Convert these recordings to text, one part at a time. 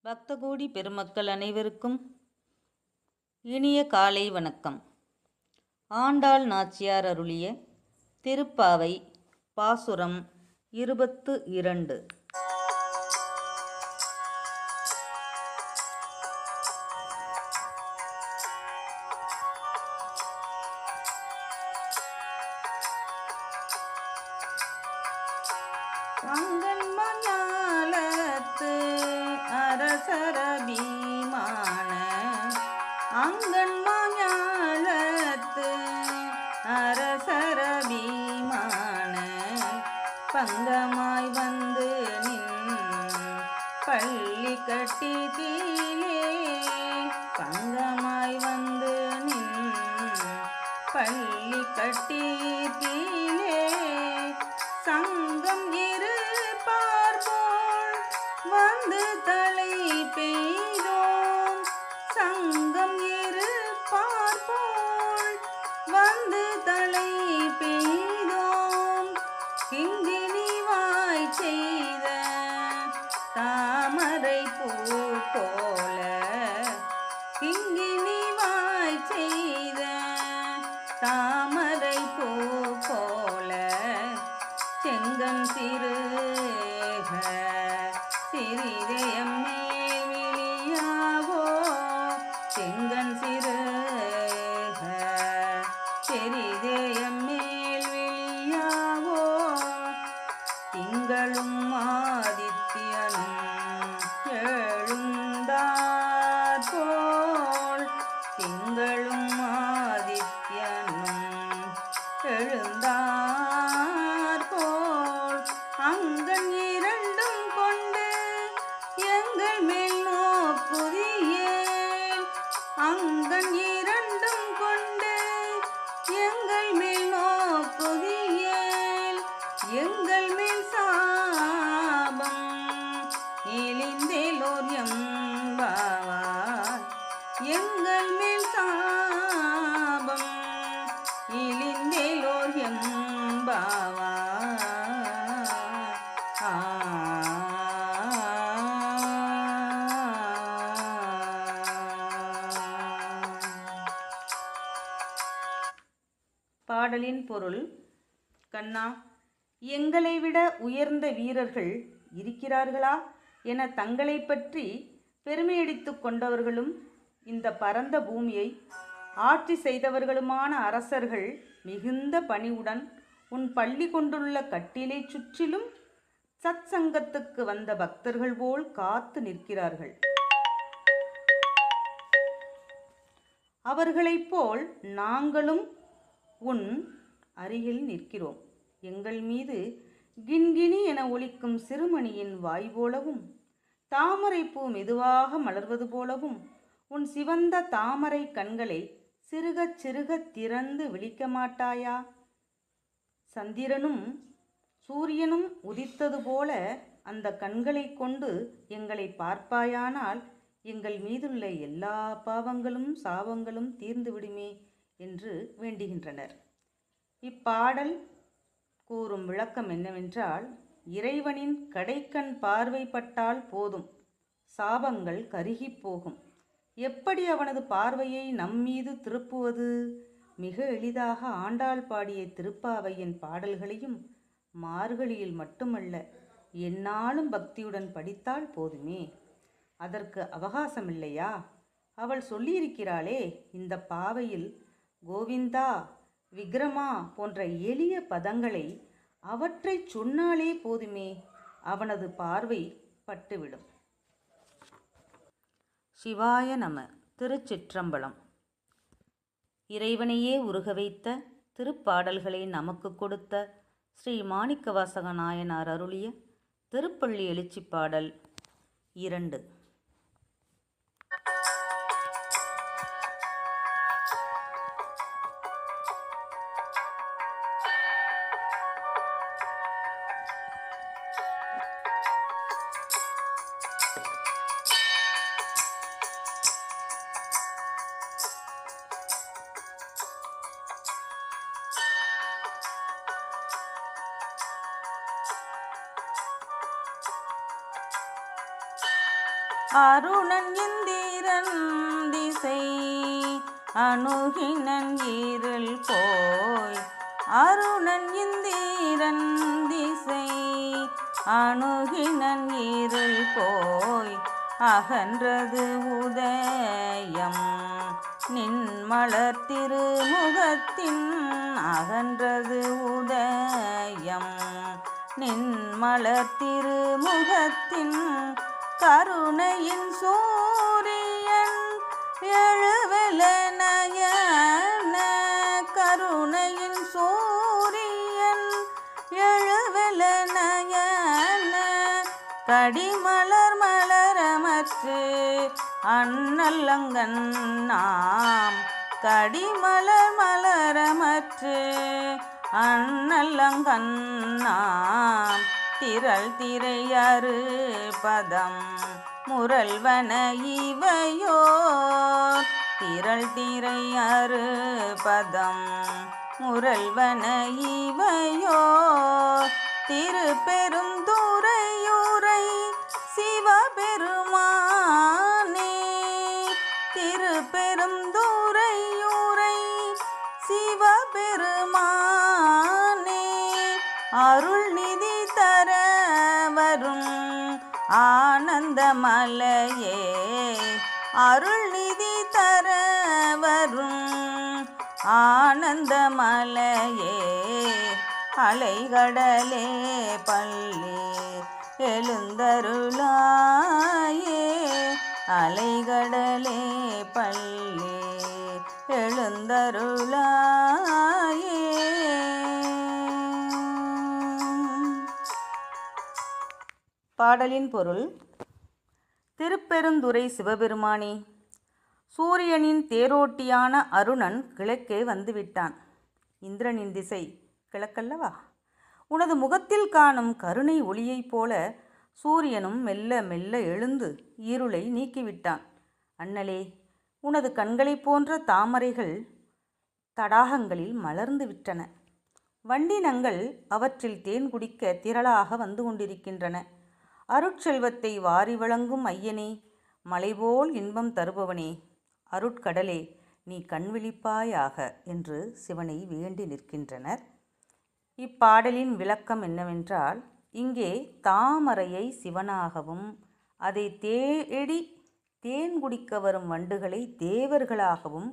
பக்தகோடி பெருமக்கள் அனைவருக்கும் இனிய காலை வணக்கம். ஆண்டாள் நாச்சியார் அருளிய திருப்பாவை பாசுரம் 22. அங்கன் மஞாலத்து அரசரபிமான அங்கன் மஞாலத்து அரசரபிமான பங்கமாய் வந்து நின் பள்ளி கட்டி தீலே பங்கமாய் வந்து நின் பள்ளி கட்டி தீலே சங்கம் இருப்பார் போல் வந்து தலை பெய்தோம் சங்கம் இருப்பார் போல் வந்து தலை பெய்தோம் கிங்கினி வாய் செய்த தாமரை பூ போல கிங்கினி வாய் செய்த தாமரை பூ போல செங்கன் சிறுக சிறிதயம் மேல் விழியாவோ செங்கன் சிறுக சிறிதயம் மேல் விழியாவோ திங்களும் ஆதித்யனும் எழுந்தார் போல் திங்களும் ஆதித்யனும் எழுந்தார் போல் அங்கன் இரண்டும் கொண்டு எங்கள் மேல் நோக்குதியேல் அங்கன் இரண்டும் கொண்டு எங்கள் மேல் நோக்குதியேல் எங்கள் மேல் சாபம் இழிந்தேலோர் எம்பாவாய் எங்கள் மேல் சாபம் இழிந்தேலோர் எம்பாவாய் பாடலின் பொருள். கண்ணா, எங்களை விட உயர்ந்த வீரர்கள் இருக்கிறார்களா என தங்களை பற்றி பெருமையடித்து கொண்டவர்களும் இந்த பரந்த பூமியை ஆட்சி செய்தவர்களுமான அரசர்கள் மிகுந்த பணிவுடன் உன் பள்ளி கொண்டுள்ள கட்டிலை சுற்றிலும் சத் சங்கத்துக்கு வந்த பக்தர்கள் போல் காத்து நிற்கிறார்கள். அவர்களைப் போல் நாங்களும் உன் அருகில் நிற்கிறோம். எங்கள் மீது கிண்கிணி என ஒலிக்கும் சிறுமணியின் வாய் போலவும் தாமரை பூ மெதுவாக மலர்வது போலவும் உன் சிவந்த தாமரை கண்களை சிறுக சிறுக திறந்து விழிக்க மாட்டாயா? சந்திரனும் சூரியனும் உதித்தது போல அந்த கண்களை கொண்டு எங்களை பார்ப்பாயானால் எங்கள் மீதுள்ள எல்லா பாவங்களும் சாபங்களும் தீர்ந்து விடுமே என்று வேண்டுகின்றனர். இப்பாடல் கூறும் விளக்கம் என்னவென்றால், இறைவனின் கடைக்கண் பார்வைப்பட்டால் போதும், சாபங்கள் கருகி போகும். எப்படி அவனது பார்வையை நம்மீது திருப்புவது? மிக எளிதாக ஆண்டாள் பாடிய திருப்பாவையின் பாடல்களையும் மார்கழியில் மட்டுமல்ல எந்நாளும் பக்தியுடன் படித்தால் போதுமே. அதற்கு அவகாசமில்லையா? அவள் சொல்லியிருக்கிறாளே, இந்த பாவையில் கோவிந்தா விக்ரமா போன்ற எளிய பதங்களை அவற்றை சொன்னாலே போதுமே, அவனது பார்வை பட்டுவிடும். சிவாய நம. திருச்சிற்றம்பலம். இறைவனையே உருக வைத்த திருப்பாடல்களை நமக்கு கொடுத்த ஸ்ரீ மாணிக்கவாசக நாயனார் அருளிய திருப்பள்ளி எழுச்சி பாடல் 2. அருணன் இந்திரன் திசை அணுகினன் இருள் போய். அருணன் இந்திரன் திசை அணுகினன் இருள் போய். அகன்றது உதயம் நின் மலர் திருமுகத்தின். அகன்றது உதயம் நின் மலர் திருமுகத்தின். கருணையின் சூரியன் எழுவெல நயன. கருணையின் சூரியன் எழுவெல நயன. கடிமலர் மலரமற்று அண்ணல்லங்கன் நாம். கடிமலர் மலரமற்று அண்ணல்லங்கன் நாம். திரள் திரையறு பதம் முரல்வன இவையோர். திரள் திரையறு பதம் முரல்வன இவையோர். திருப்பெருந்துறையூரை சிவபெருமானே. திருப்பெருந்துறையூரை சிவபெருமானே. அருள்நிதி தர வரும் ஆனந்தமலையே. அருள்நிதி தர வரும் ஆனந்தமலையே. அலைகடலே பள்ளி எழுந்தருளாயே. அலைகடலே பள்ளி எழுந்தருளாயே. பாடலின் பொருள். திருப்பெருந்துறை சிவபெருமானே, சூரியனின் தேரோட்டியான அருணன் கிழக்கே வந்துவிட்டான். இந்திரனின் திசை கிழக்கல்லவா? உனது முகத்தில் காணும் கருணை ஒளியைப் போல சூரியனும் மெல்ல மெல்ல எழுந்து இருளை நீக்கிவிட்டான். அண்ணலே, உனது கண்களைப் போன்ற தாமரைகள் தடாகங்களில் மலர்ந்து விட்டன. வண்டினங்கள் அவற்றில் தேன் குடிக்க திரளாக வந்து கொண்டிருக்கின்றன. அருட்செல்வத்தை வாரி வழங்கும் ஐயனே, மலைபோல் இன்பம் தருபவனே, அருட்கடலே, நீ கண்விழிப்பாயாக என்று சிவனை வேண்டி நிற்கின்றனர். இப்பாடலின் விளக்கம் என்னவென்றால், இங்கே தாமரையை சிவனாகவும் அதை தேடி தேன் குடிக்க வரும் வண்டுகளை தேவர்களாகவும்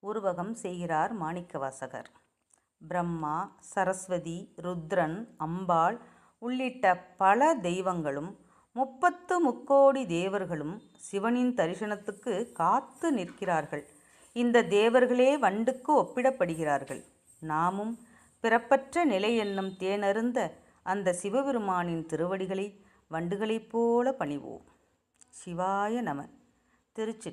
உருவகம் செய்கிறார் மாணிக்கவாசகர். பிரம்மா, சரஸ்வதி, ருத்ரன், அம்பாள் உள்ளிட்ட பல தெய்வங்களும் 33 தேவர்களும் சிவனின் தரிசனத்துக்கு காத்து நிற்கிறார்கள். இந்த தேவர்களே வண்டுக்கு ஒப்பிடப்படுகிறார்கள். நாமும் பிறப்பற்ற நிலை என்னும் தேனருந்த அந்த சிவபெருமானின் திருவடிகளை வண்டுகளைப் போல பணிவோம். சிவாய நம. திருச்சி